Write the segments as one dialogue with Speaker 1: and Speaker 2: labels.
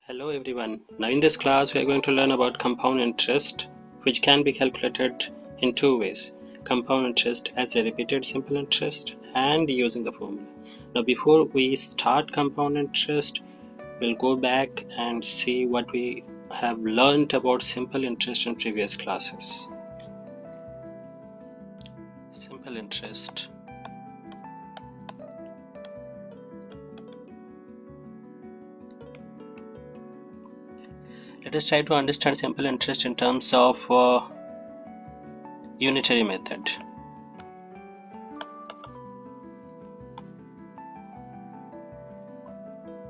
Speaker 1: Hello everyone. Now in this class we are going to learn about compound interest, which can be calculated in two ways. Compound interest as a repeated simple interest and using the formula. Now before we start compound interest, we'll go back and see what we have learned about simple interest in previous classes. Simple interest. Let us try to understand simple interest in terms of unitary method.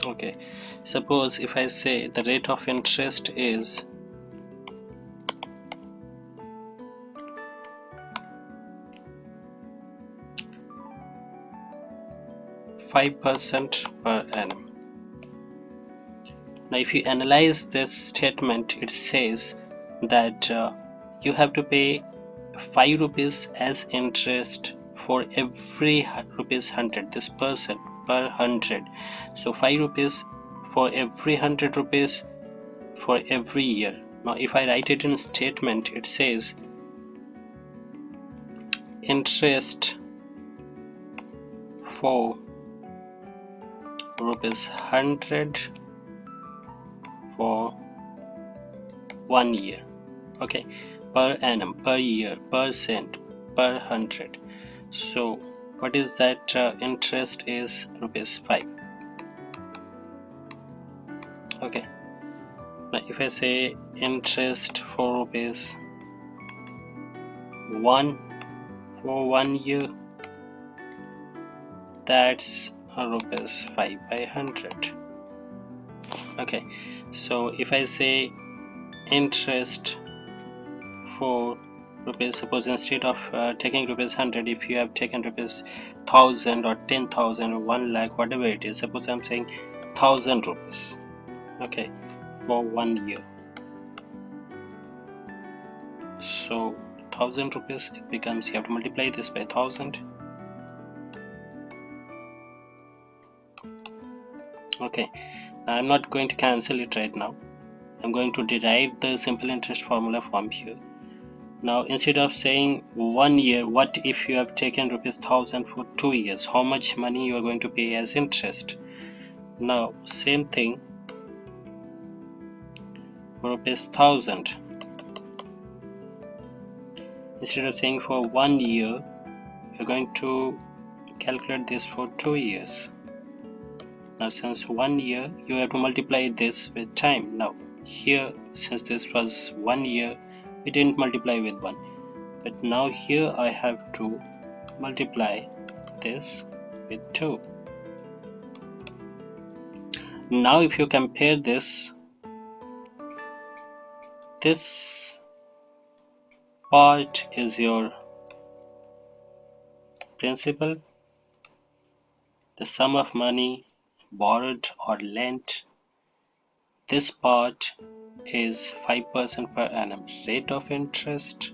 Speaker 1: Okay, suppose if I say the rate of interest is 5% per annum. Now if you analyze this statement, it says that you have to pay 5 rupees as interest for every rupees 100, this person per 100. So 5 rupees for every 100 rupees for every year. Now if I write it in statement, it says interest for rupees 100 for 1 year. Okay, per annum, per year, per cent, per 100. So what is that interest is rupees 5. Okay, now if I say interest for rupees 1 for 1 year, that's rupees 5 by 100. Okay, so if I say interest for rupees, suppose instead of taking rupees 100, if you have taken rupees 1000 or 10,000 or 1 lakh, whatever it is, suppose I'm saying 1000 rupees, okay, for 1 year. So 1000 rupees, it becomes, you have to multiply this by 1000. Okay, I'm not going to cancel it right now. I'm going to derive the simple interest formula from here. Now instead of saying 1 year, what if you have taken rupees 1000 for 2 years? How much money you are going to pay as interest? Now same thing for rupees 1000. Instead of saying for 1 year, you're going to calculate this for 2 years. Now since 1 year, you have to multiply this with time. Now here, since this was 1 year, we didn't multiply with 1, but now here I have to multiply this with 2. Now if you compare this part is your principal, the sum of money borrowed or lent. This part is 5% per annum rate of interest.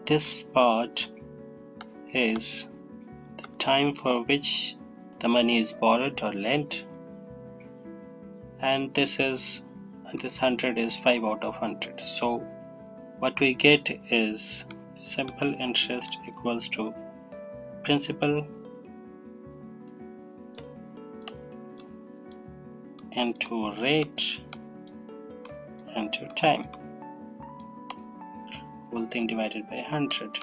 Speaker 1: This part is the time for which the money is borrowed or lent, and this 100 is 5 out of 100. So what we get is simple interest equals to principal into rate into time, whole thing divided by 100.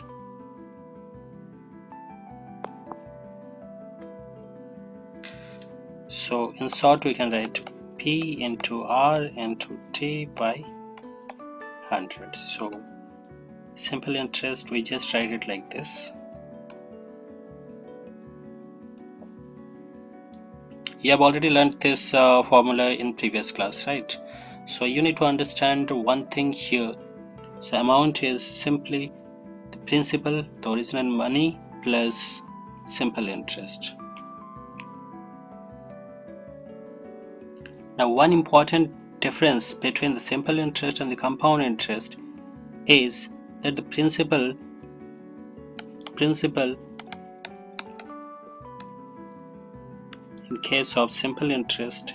Speaker 1: So in short, we can write P into R into T by 100. So simple interest, we just write it like this. You have already learned this formula in previous class, right? So you need to understand one thing here. So amount is simply the principal, the original money, plus simple interest. Now one important difference between the simple interest and the compound interest is that the principal in case of simple interest,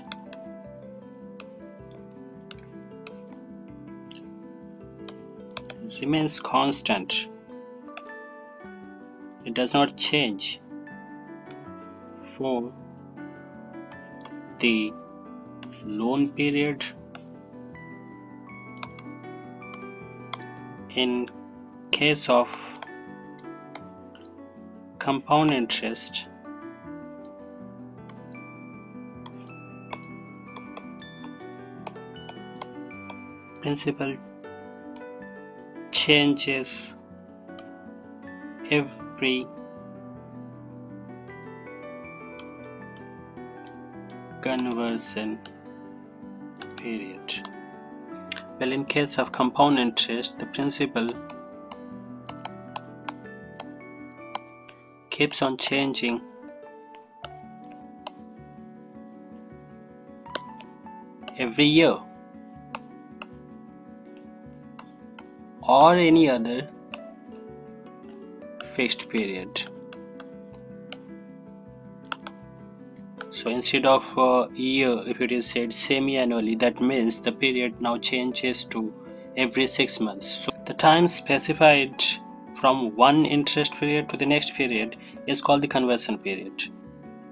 Speaker 1: remains constant. It does not change for the loan period. In case of compound interest, principal changes every conversion period. Well, in case of compound interest, the principal keeps on changing every year or any other fixed period. So instead of a year, if it is said semi-annually, that means the period now changes to every 6 months. So the time specified from one interest period to the next period is called the conversion period.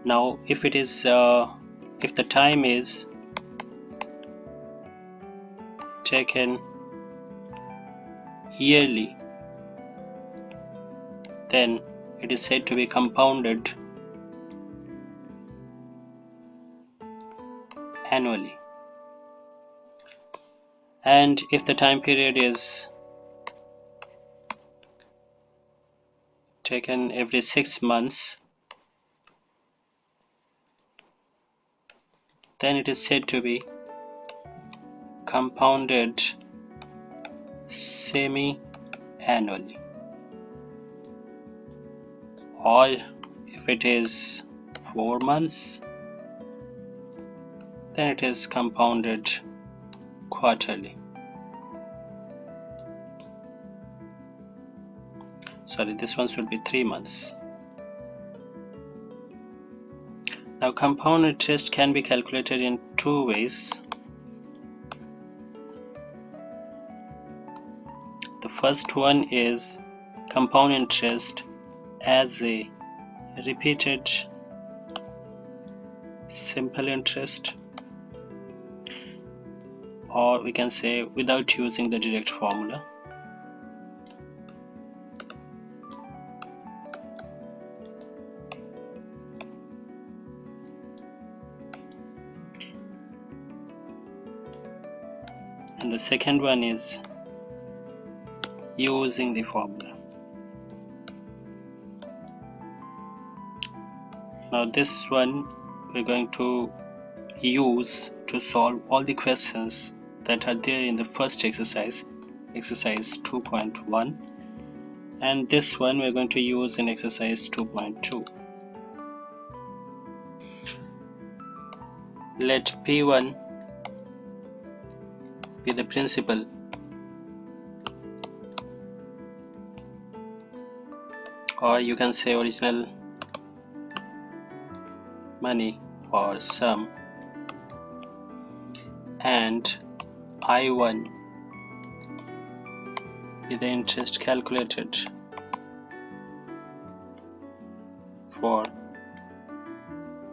Speaker 1: Now if it is if the time is taken yearly, then it is said to be compounded annually. And if the time period is taken every 6 months, then it is said to be compounded semi-annually. Or if it is 4 months, then it is compounded quarterly. Sorry, this one should be 3 months. Now compound interest can be calculated in two ways. The first one is compound interest as a repeated simple interest, or we can say without using the direct formula. And the second one is using the formula. Now this one we're going to use to solve all the questions that are there in the first exercise, exercise 2.1, and this one we're going to use in exercise 2.2. Let P1 be the principal or you can say original money or sum, and I1 be the interest calculated for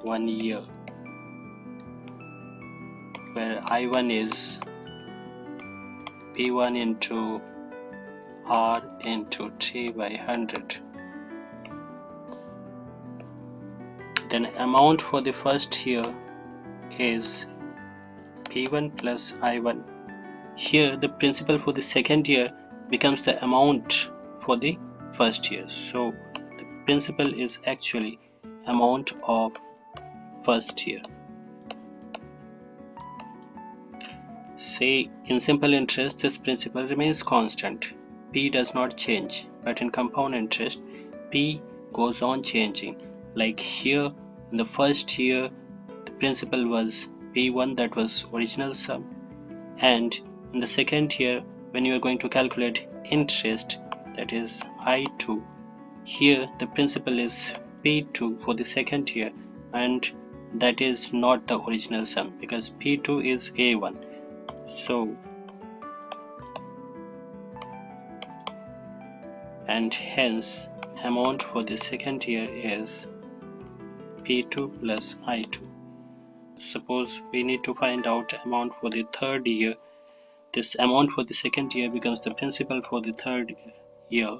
Speaker 1: 1 year, where I1 is P1 into R into T by 100. Then amount for the first year is P1 plus I1. Here the principal for the second year becomes the amount for the first year. So the principal is actually amount of first year. Say in simple interest this principal remains constant. P does not change, but in compound interest P goes on changing. Like here in the first year the principal was P1, that was original sum, and in the second year when you are going to calculate interest, that is I2, here the principal is P2 for the second year, and that is not the original sum, because P2 is A1. So, and hence amount for the second year is P2 plus I2. Suppose we need to find out amount for the third year. This amount for the second year becomes the principal for the third year,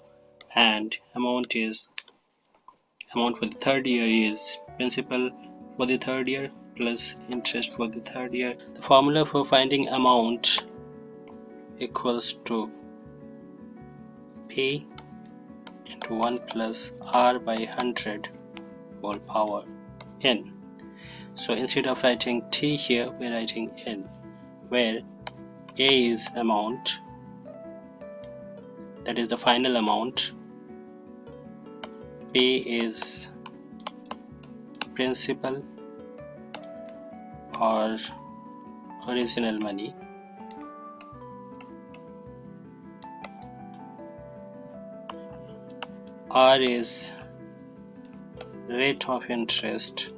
Speaker 1: and amount for the third year is principal for the third year plus interest for the third year. The formula for finding amount equals to P into 1 plus R by 100 whole power N. So instead of writing T here, we're writing N, where A is amount, that is the final amount, P is principal or original money, R is rate of interest,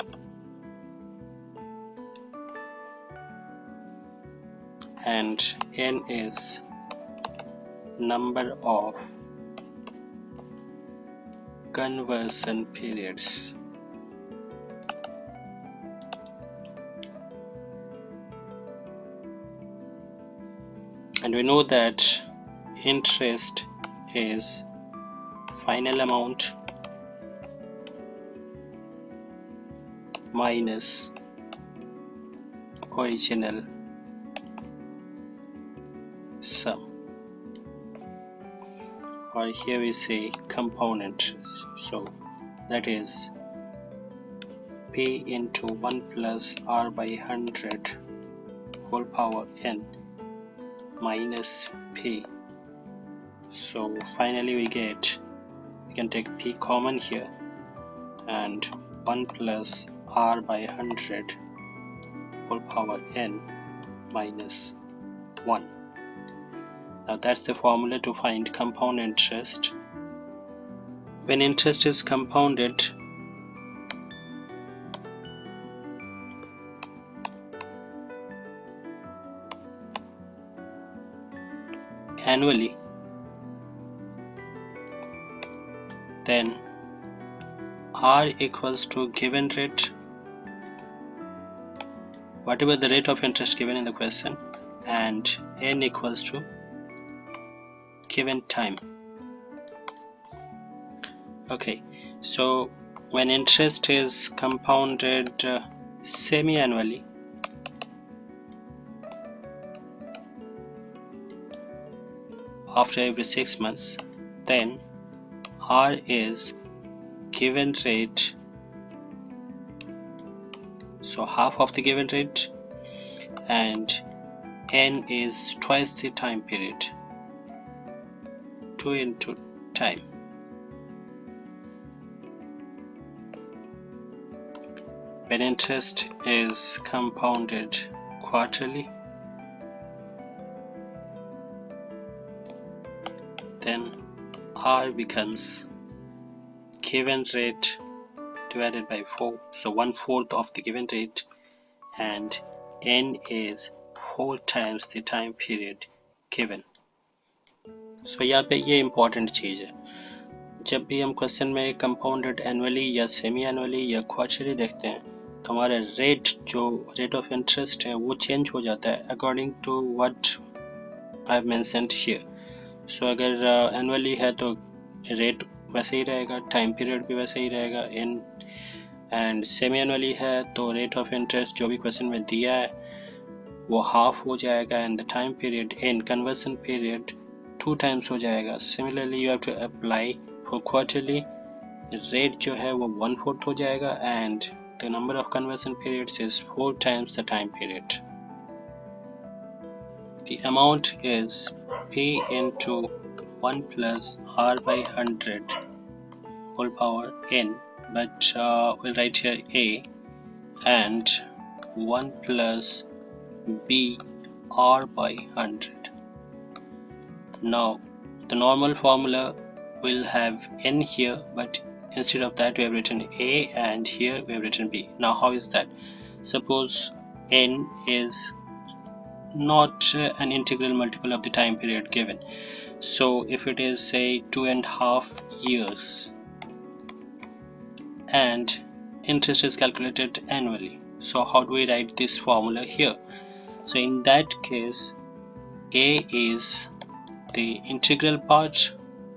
Speaker 1: and N is number of conversion periods. And we know that interest is final amount minus original sum, or here we say compound interest. So that is P into 1 plus R by 100 whole power N minus P. So finally we can take P common here, and 1 plus R by 100 whole power N minus 1. Now that's the formula to find compound interest. When interest is compounded, annually, then R equals to given rate, whatever the rate of interest given in the question, and N equals to given time. Okay, so when interest is compounded semi-annually, after every 6 months, then R is given rate, so half of the given rate, and N is twice the time period, 2 into time. When interest is compounded quarterly, then R becomes given rate divided by 4, so 1/4 of the given rate, and N is 4 times the time period given. So यहाँ पे ये important चीज़ है, जब भी हम question में compounded annually या semi annually या क्वार्टरली देखते हैं तो हमारा रेट ऑफ इंटरेस्ट है वो चेंज हो जाता है according to what I have mentioned here. So अगर एनुअली है तो रेट वैसे ही रहेगा, टाइम पीरियड भी वैसे ही रहेगा, एंड सेमी एनुअली है तो रेट ऑफ इंटरेस्ट जो भी क्वेश्चन में दिया है वो हाफ हो जाएगा, and the time period in conversion period 2 times हो जाएगा. Similarly you have to apply for quarterly, rate जो है वो 1/4 हो जाएगा, and the number of conversion periods is 4 times the time period. The amount is P into 1 plus R by 100 whole power N, but we'll write here A, and 1 plus B R by 100. Now the normal formula will have N here, but Instead of that we have written a, and here we have written b. Now how is that? Suppose n is not an integral multiple of the time period given. So if it is say 2.5 years and interest is calculated annually, so how do we write this formula here? So in that case, a is the integral part,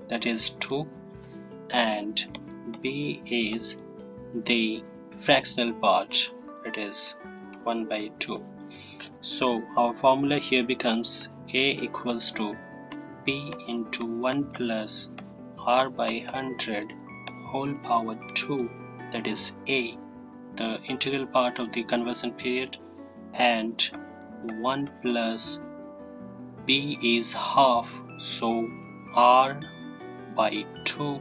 Speaker 1: that is 2, and b is the fractional part, that is 1 by 2. So our formula here becomes a equals to p into 1 plus r by 100 whole power 2, that is a, the integral part of the conversion period, and 1 plus b is half, so r by 2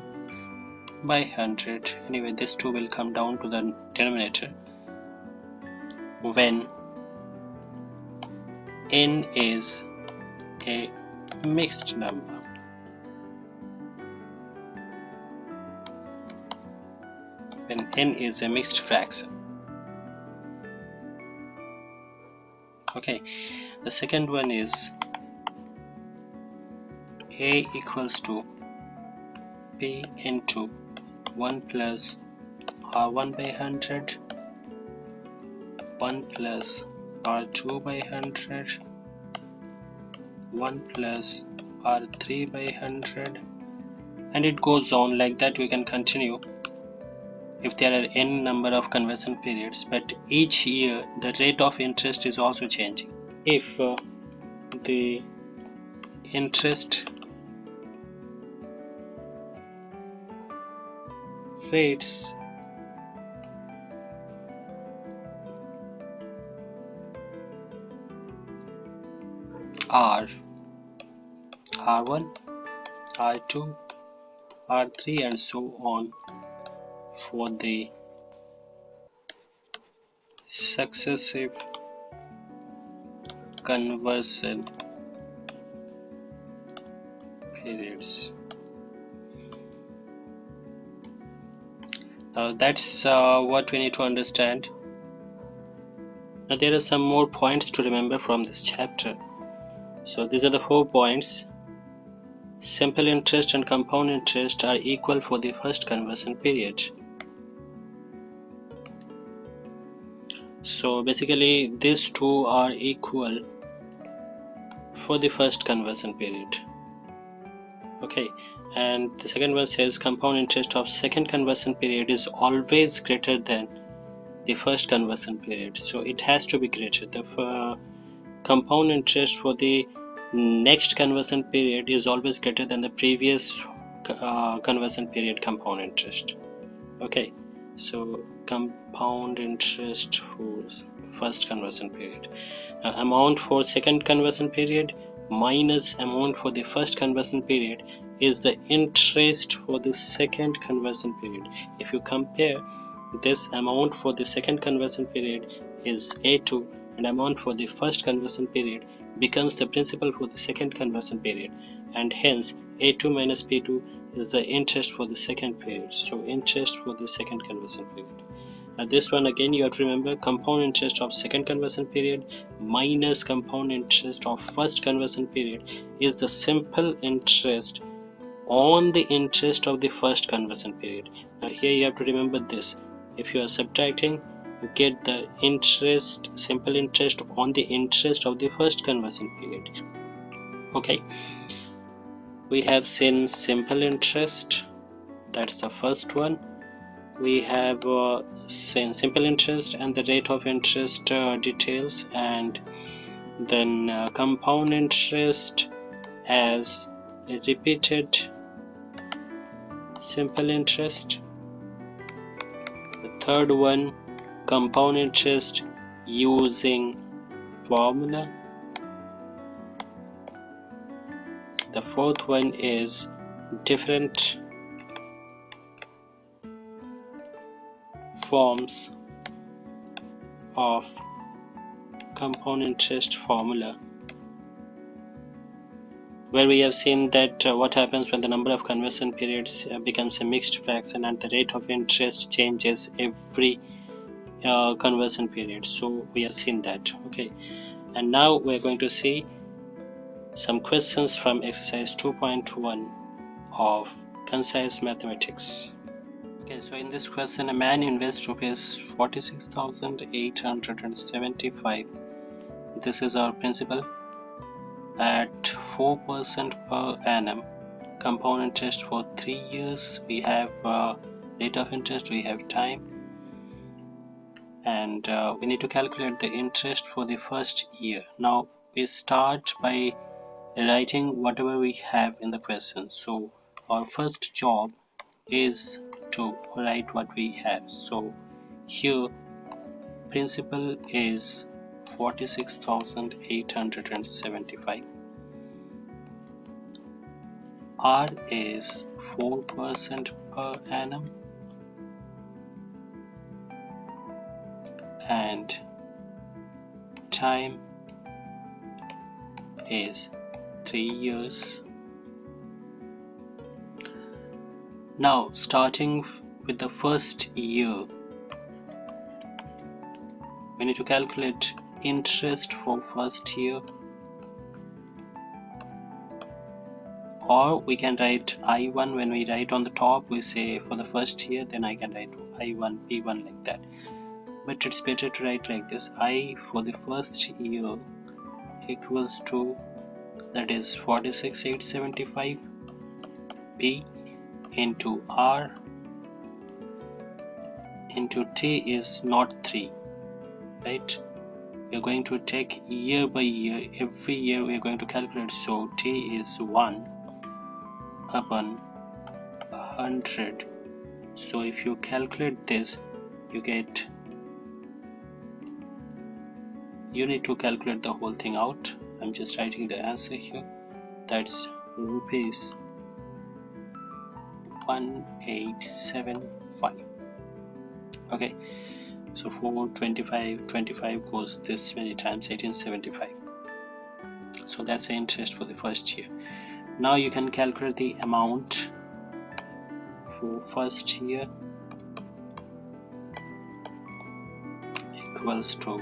Speaker 1: by 100. Anyway, this 2 will come down to the denominator when n is a mixed number. When n is a mixed fraction. Okay, the second one is a equals to p into 1 plus r1 by 100, 1 plus r2 by 100, 1 plus r3 by 100, and it goes on like that. We can continue if there are n number of conversion periods, but each year the rate of interest is also changing. If the interest rates are R1, R2, R3 and so on for the successive conversion periods. That's what we need to understand. Now there are some more points to remember from this chapter. So these are the 4 points. Simple interest and compound interest are equal for the first conversion period. So basically these two are equal for the first conversion period. Okay, and the second one says compound interest of second conversion period is always greater than the first conversion period. So it has to be greater. The compound interest for the next conversion period is always greater than the previous conversion period compound interest. Okay, so compound interest for first conversion period, amount for second conversion period minus amount for the first conversion period is the interest for the second conversion period. If you compare, this amount for the second conversion period is A2 and amount for the first conversion period becomes the principal for the second conversion period, and hence A2 minus P2 is the interest for the second period. So interest for the second conversion period. Now this one again you have to remember, compound interest of second conversion period minus compound interest of first conversion period is the simple interest on the interest of the first conversion period. Now here you have to remember this. If you are subtracting, you get the interest, simple interest on the interest of the first conversion period. Okay, we have seen simple interest, that's the first one. We have seen simple interest and the rate of interest details, and then compound interest as a repeated simple interest. The third one, compound interest using formula. The fourth one is different forms of compound interest formula. where we have seen that what happens when the number of conversion periods becomes a mixed fraction and the rate of interest changes every conversion period. So we have seen that. Okay, and now we're going to see some questions from exercise 2.1 of concise mathematics. Okay, so in this question, a man invests rupees 46,875. This is our principal at 4% per annum. Compound interest for 3 years. We have rate of interest, we have time, and we need to calculate the interest for the first year. Now we start by writing whatever we have in the question. So our first job is to write what we have. So here principal is 46,875. R is 4% per annum, and time is 3 years. Now starting with the first year, we need to calculate interest for first year, or we can write I1. When we write on the top, we say for the first year, then I can write I1 P1 like that, but it's better to write like this: I for the first year equals to, that is 46,875, P into R into T is not 3, right? We are going to take year by year. Every year we are going to calculate. So T is 1 upon 100. So if you calculate this, you need to calculate the whole thing out. I'm just writing the answer here. That's rupees 1875. Okay, so 425 goes this many times, 1875. So that's the interest for the first year. Now you can calculate the amount for first year equals to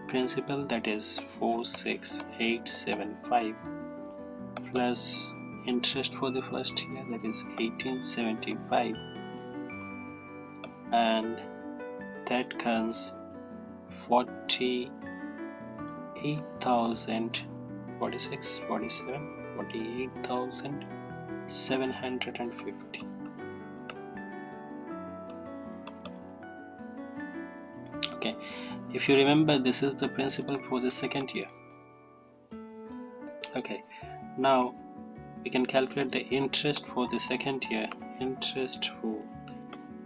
Speaker 1: principal, that is 46,875, plus interest for the first year, that is 1875, and that comes 48,750. Okay, if you remember, this is the principal for the second year. Okay, now we can calculate the interest for the second year. Interest for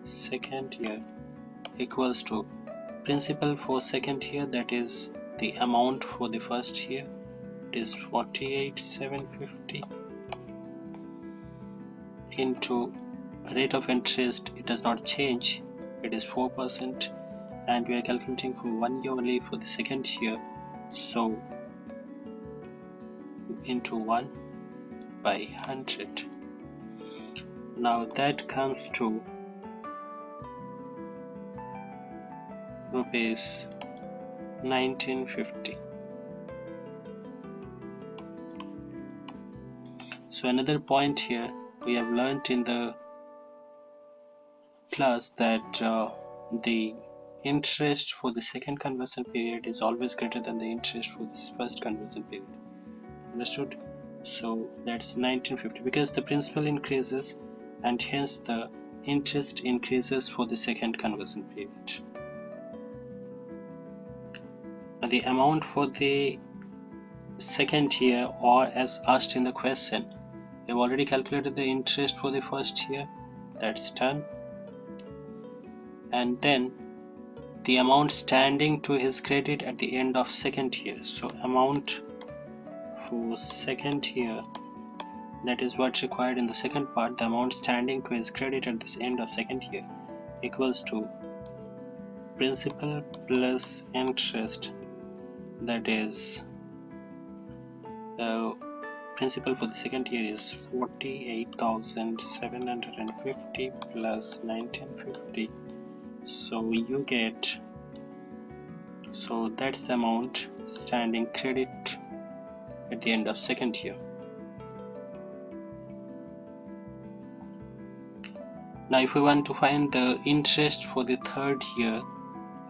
Speaker 1: second year equals to principal for second year, that is the amount for the first year, it is 48,750, into rate of interest. It does not change, it is 4%, and we are calculating for 1 year only for the second year. So into 1 by 100. Now that comes to rupees 1950. So another point here, we have learnt in the class that the interest for the second conversion period is always greater than the interest for this first conversion period. Understood? So that's 1950, because the principal increases and hence the interest increases for the second conversion period. Now the amount for the second year, or as asked in the question, we have already calculated the interest for the first year, that's done, and then the amount standing to his credit at the end of second year. So amount for second year, that is what's required in the second part, the amount standing to his credit at the end of second year equals to principal plus interest, that is The principal for the second year is 48,750 plus 1950. So you get, so that's the amount standing credit at the end of second year. Now if we want to find the interest for the third year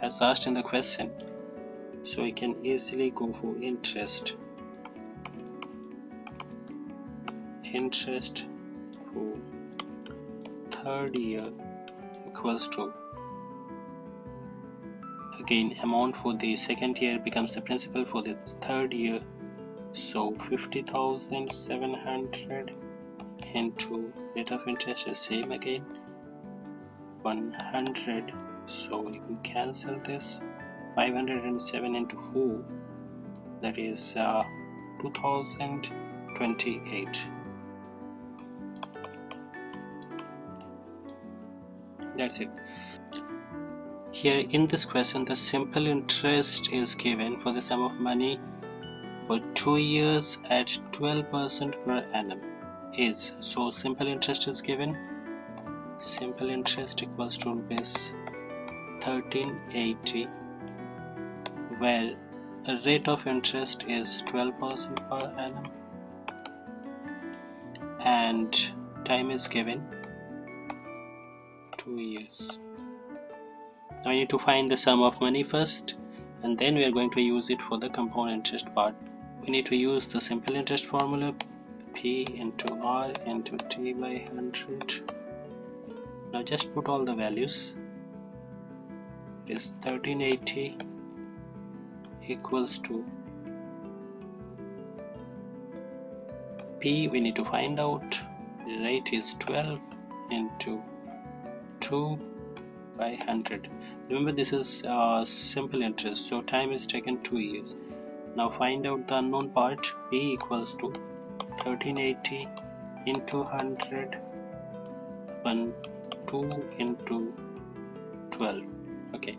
Speaker 1: as asked in the question, so we can easily go for interest for third year equals to, again, amount for the second year becomes the principal for the third year, so 50,700 into rate of interest is same again, 100. So you can cancel this. 507 into 4, that is 2028. That's it. Here in this question, the simple interest is given for the sum of money for 2 years at 12% per annum is, so simple interest is given. Simple interest equals to rupees 1380, where the rate of interest is 12% per annum and time is given 2 years. Now we need to find the sum of money first, and then we are going to use it for the compound interest part. We need to use the simple interest formula, P into R into T by 100. Now just put all the values. It is 1380 equals to P, we need to find out. The rate is 12 into 2 by 100. Remember, this is simple interest, so time is taken 2 years. Now find out the unknown part. P equals to 1380 into 100 upon 2 into 12. Okay,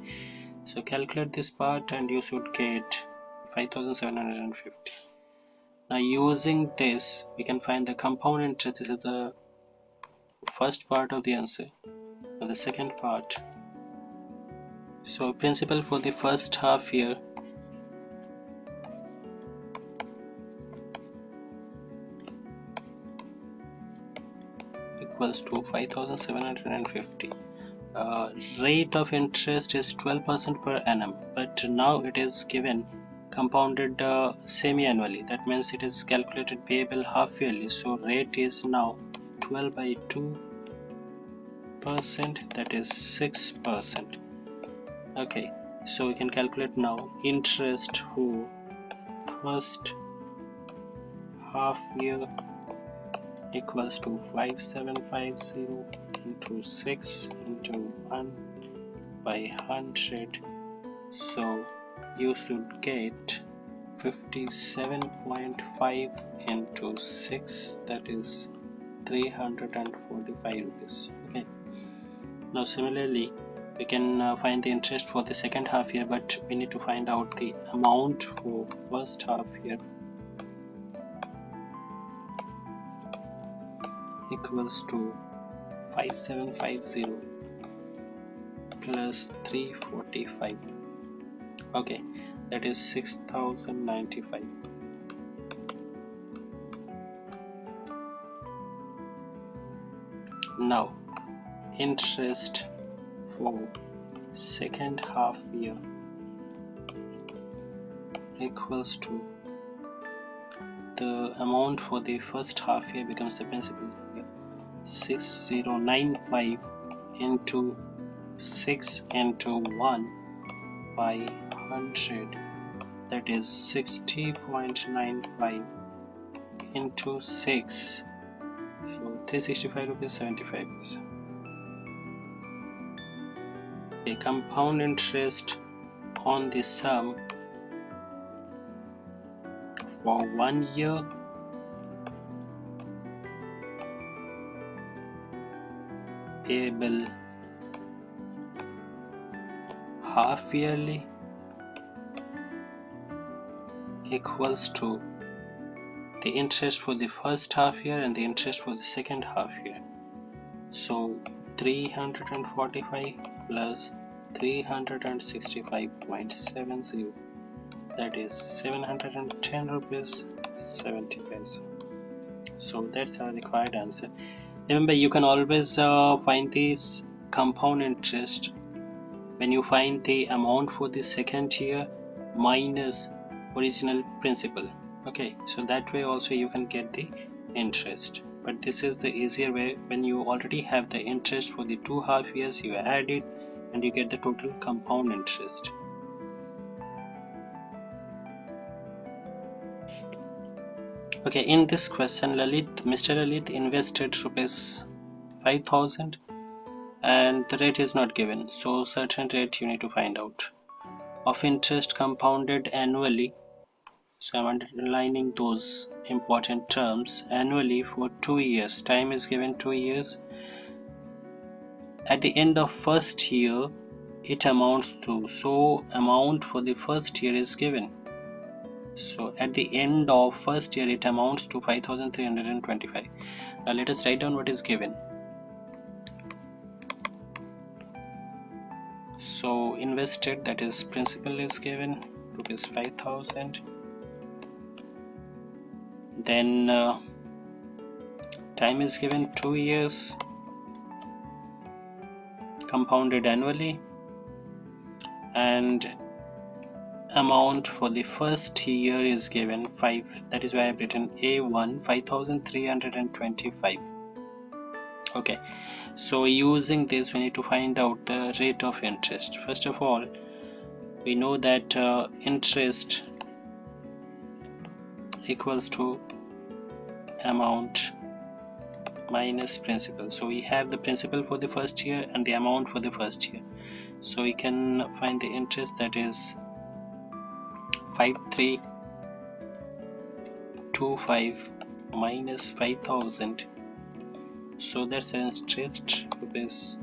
Speaker 1: so calculate this part and you should get 5,750. Now using this, we can find the compound interest. This is the first part of the answer. Now the second part. So principal for the first half year equals to 5,750. Rate of interest is 12% per annum, but now it is given compounded semi-annually. That means it is calculated payable half yearly. So rate is now 12 by 2%, that is 6%. Okay, so we can calculate now interest for first half year equals to 5750 into 6 into 1 by 100. So you should get 57.5 into 6, that is 345 rupees. Okay, now similarly we can find the interest for the second half year, but we need to find out the amount for first half year equals to 5750 plus 345. Okay, that is 6095. Now interest for second half year equals to the amount for the first half year becomes the principal. 6095 into 6 into 1 by 100, that is 60.95 into 6, so 365 rupees 75 paise. A compound interest on the sum for 1 year payable half yearly equals to the interest for the first half year and the interest for the second half year. So 345 plus 365.70, that is 710 rupees 70 paise. So that's our required answer. Remember, you can always find this compound interest when you find the amount for the second year minus original principal. Okay, so that way also you can get the interest, but this is the easier way. When you already have the interest for the 2 half years, you add it and you get the total compound interest. Okay, in this question, Mr. Lalit invested rupees 5,000 and the rate is not given, so certain rate you need to find out of interest compounded annually. So I'm underlining those important terms. Annually for 2 years, time is given 2 years. At the end of first year it amounts to, so amount for the first year is given. So at the end of first year it amounts to 5,325. Now let us write down what is given. So invested, that is principal, is given rupees 5,000. Then time is given 2 years, compounded annually, and amount for the first year is given 5. That is why I've written A1 5,325. Okay, so using this we need to find out the rate of interest. First of all, we know that interest equals to amount minus principal. So we have the principal for the first year and the amount for the first year, so we can find the interest, that is 5,325 minus 5,000. So that's the interest, rupees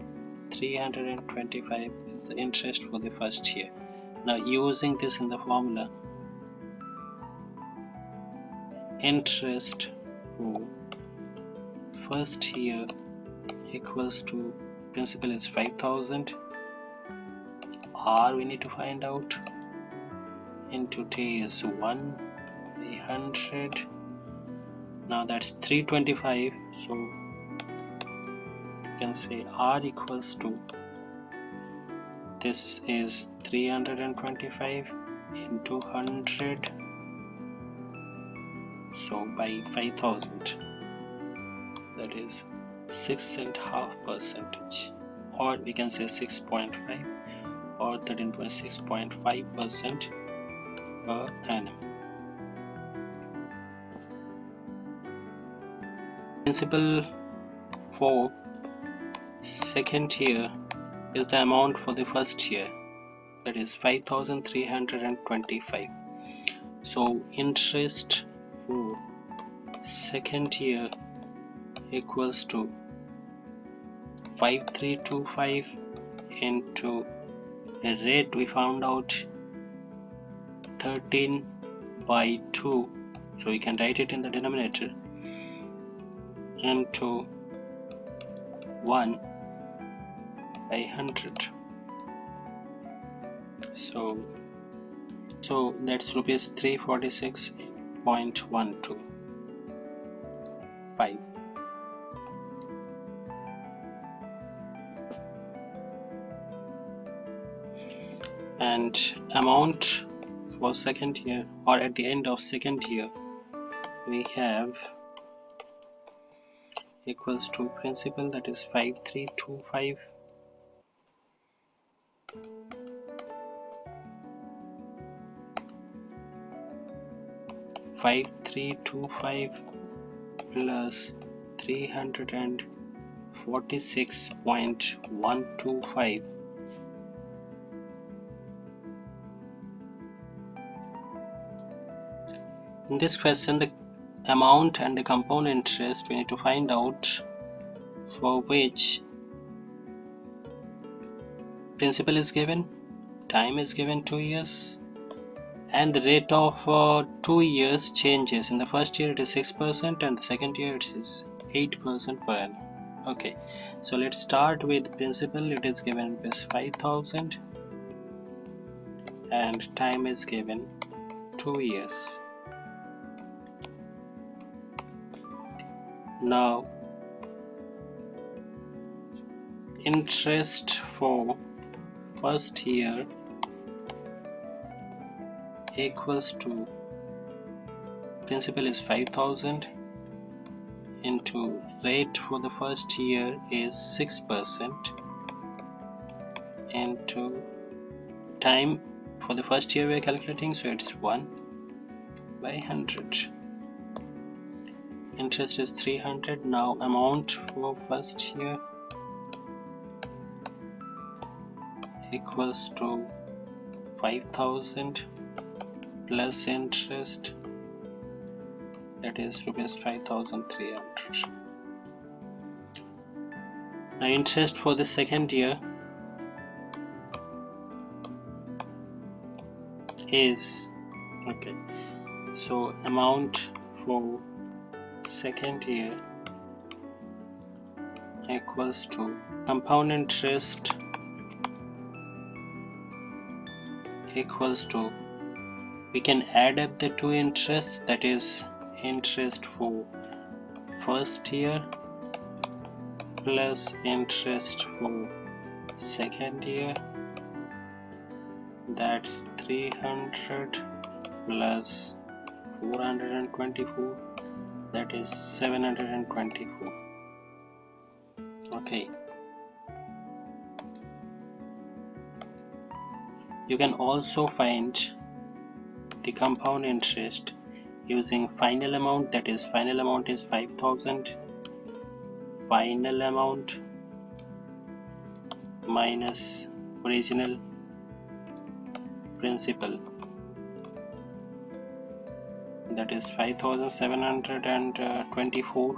Speaker 1: 325 is the interest for the first year. Now using this in the formula, interest for first year equals to principal is 5,000, R we need to find out, into T is 100. Now that's 325, so you can say R equals to, this is 325 into 100, so by 5,000, that is 6.5%, or we can say 6.5 or 13.6.5% per annum. Principal for second year is the amount for the first year, that is 5,325. So interest for second year equals to 5,325 into a rate we found out 13 by 2, so we can write it in the denominator, into 1 by 100. So that's rupees 346.125. And amount for second year, or at the end of second year, we have equals to principal, that is 5,325 plus 346.125. In this question, the amount and the compound interest we need to find out, for which principal is given, time is given 2 years, and the rate of 2 years changes. In the first year it is 6% and the second year it is 8% per annum. Okay, so let's start with principal. It is given as 5,000 and time is given 2 years. Now interest for first year equals to principal is 5,000 into rate for the first year is 6% into time for the first year we are calculating, so it's 1/100. Interest is 300. Now amount for first year equals to 5,000 plus interest, that is rupees 5,300. Now interest for the second year is okay, so amount for second year equals to compound interest equals to, we can add up the two interests, that is interest for first year plus interest for second year, that's 300 plus 424, that is 724. Okay, you can also find the compound interest using final amount, that is final amount is 5,000, final amount minus original principal, that is 5,724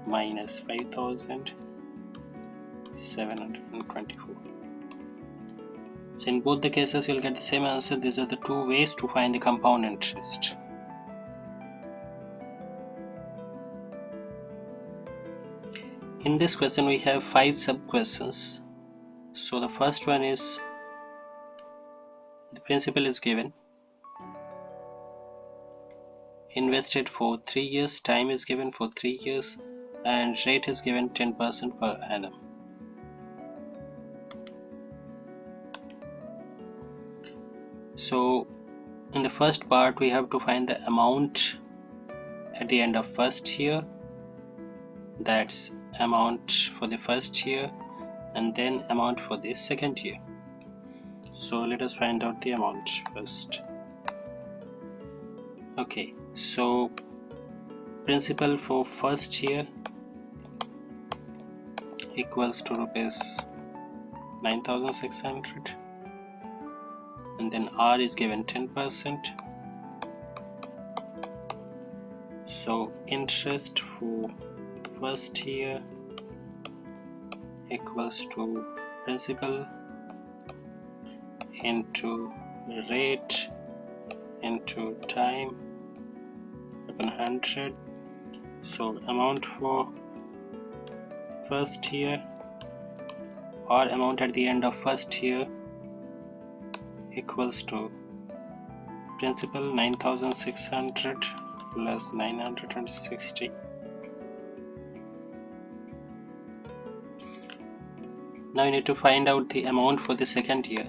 Speaker 1: minus 5,724. So in both the cases you'll get the same answer. These are the two ways to find the compound interest. In this question we have 5 sub questions. So the first one is, the principal is given, invested for 3 years, time is given for 3 years, and rate is given 10% per annum. So in the first part we have to find the amount at the end of first year, that's amount for the first year, and then amount for the second year. So let us find out the amount first. Okay, so principal for first year equals to rupees 9,600, and then R is given 10%. So interest for first year equals to principal into rate into time upon 100. So amount for first year or amount at the end of first year equals to principal 9,600 plus 960. Now you need to find out the amount for the second year.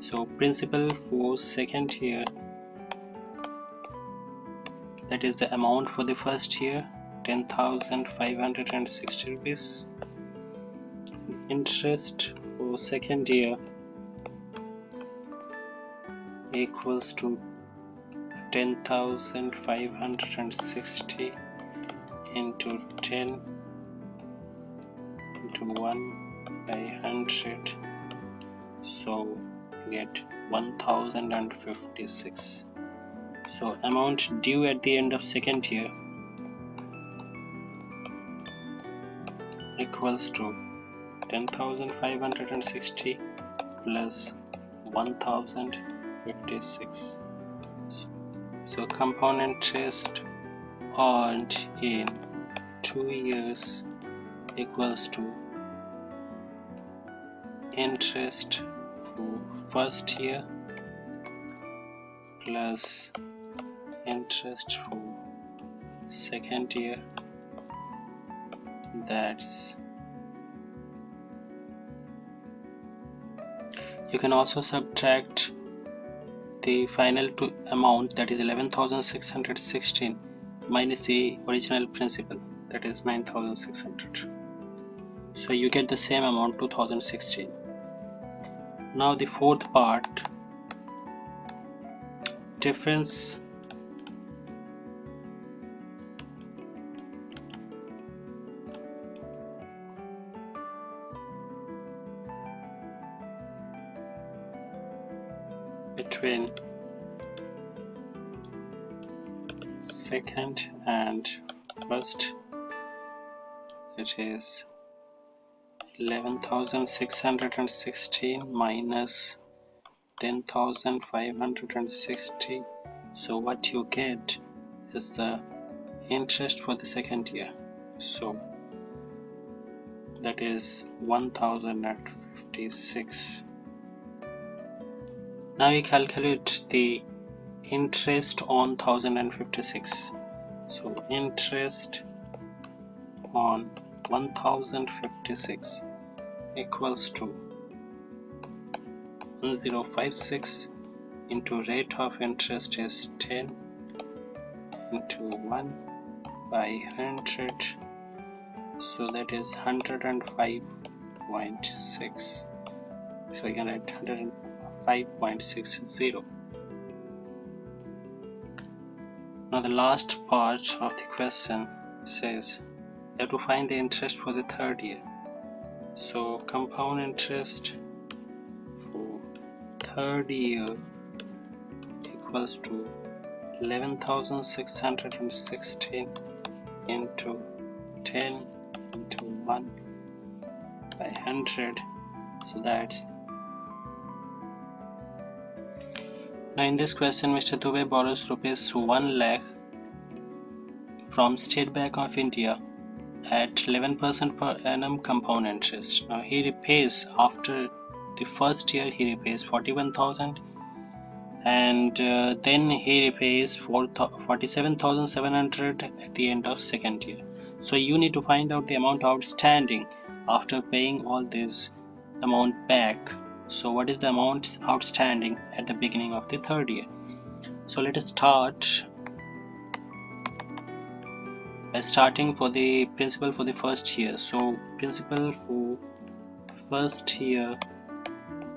Speaker 1: So principal for second year, that is the amount for the first year, 10,560 rupees. Interest for second year equals to 10,560 into 10 into 1/100, so you get 1,056. So amount due at the end of second year equals to 10,560 plus 1,056. 56. So compound interest earned in 2 years equals to interest for first year plus interest for second year. That's, you can also subtract the final amount, that is 11,616, minus the original principal, that is 9,600. So you get the same amount, 2016. Now the fourth part, difference between second and first. It is 11,616 minus 10,560. So what you get is the interest for the second year. So that is 1,056. Now you calculate the interest on 1,056. So interest on 1,056 equals to 1056 into rate of interest is 10 into 1 by 100. So that is 105.6. So you can write 105.60. Now the last part of the question says you have to find the interest for the third year. So compound interest for third year equals to 11,616 into 10 into 1 by 100. So that's, now in this question Mr. Dubey borrows rupees 1 lakh from State Bank of India at 11% per annum compound interest. Now he repays, after the first year he repays 41,000, and then he repays 47,700 at the end of second year. So you need to find out the amount outstanding after paying all this amount back. So what is the amount outstanding at the beginning of the third year? So let us start by starting for the principal for the first year. So principal for first year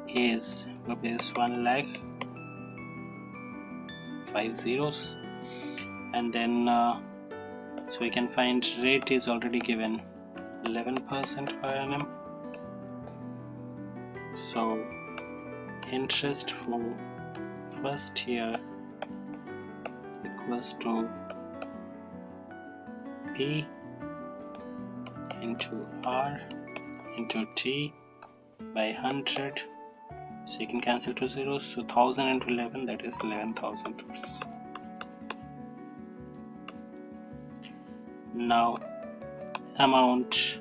Speaker 1: is rupees 1 lakh, 5 zeros, and then so we can find rate is already given, 11% per annum. So interest for first year equals to P into R into T by 100. So you can cancel 2 zeros. So 1000 into 11, that is 11,000 rupees. Now amount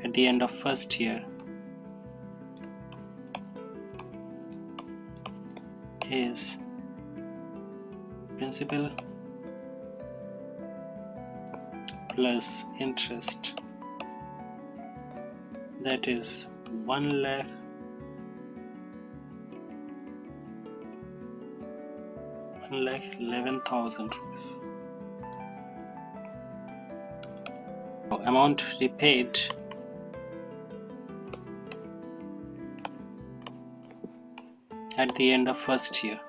Speaker 1: at the end of first year is principal plus interest, that is 1 lakh like 11,000 rupees. So amount repaid at the end of first year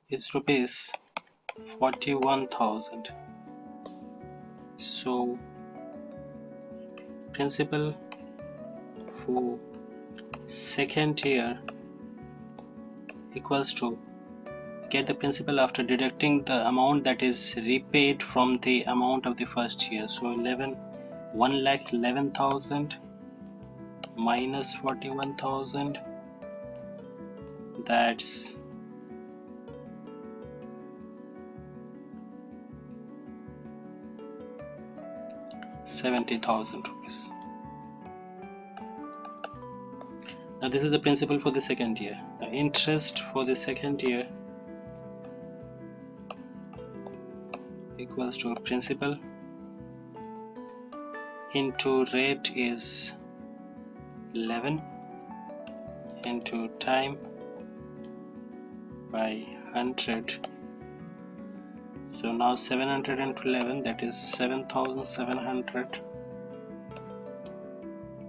Speaker 1: is rupees 41,000. So principal for second year equals to, get the principal after deducting the amount that is repaid from the amount of the first year. So 11 1,11,000 minus 41,000, that's 70,000 rupees. Now this is the principal for the second year. The interest for the second year equals to principal into rate is 11 into time by 100. So now 711, that is 7,700.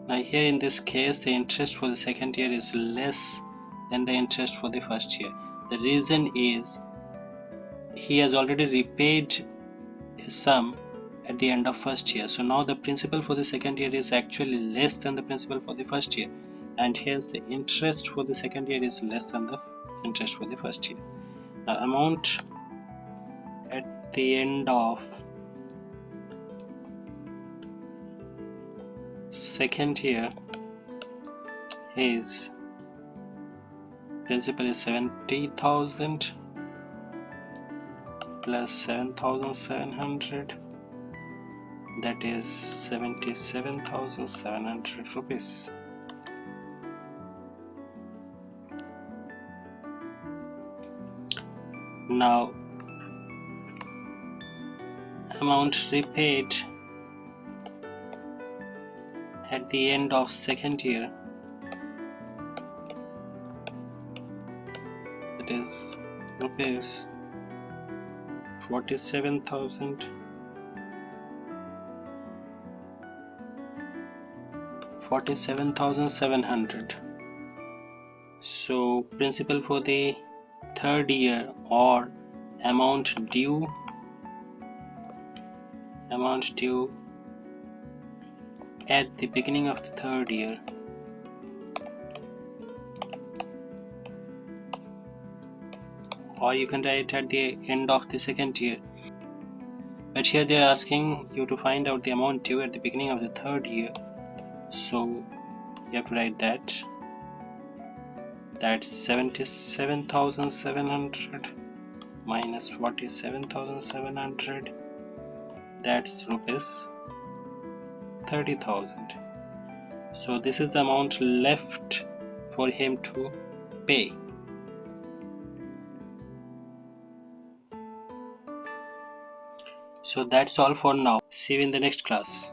Speaker 1: Now here in this case the interest for the second year is less than the interest for the first year. The reason is he has already repaid his sum at the end of first year. So now the principal for the second year is actually less than the principal for the first year, and hence the interest for the second year is less than the interest for the first year. Now amount at the end of second year is principal is 70,000 plus 7,700, that is 77,700 rupees. Now amount repaid at the end of second year, that is rupees 47,000 47,700. So principal for the third year, or amount due at the beginning of the third year or you can write at the end of the second year, but here they are asking you to find out the amount due at the beginning of the third year, so you have to write that's 77,700 minus 47,700, that's rupees 30,000. So this is the amount left for him to pay. So that's all for now. See you in the next class.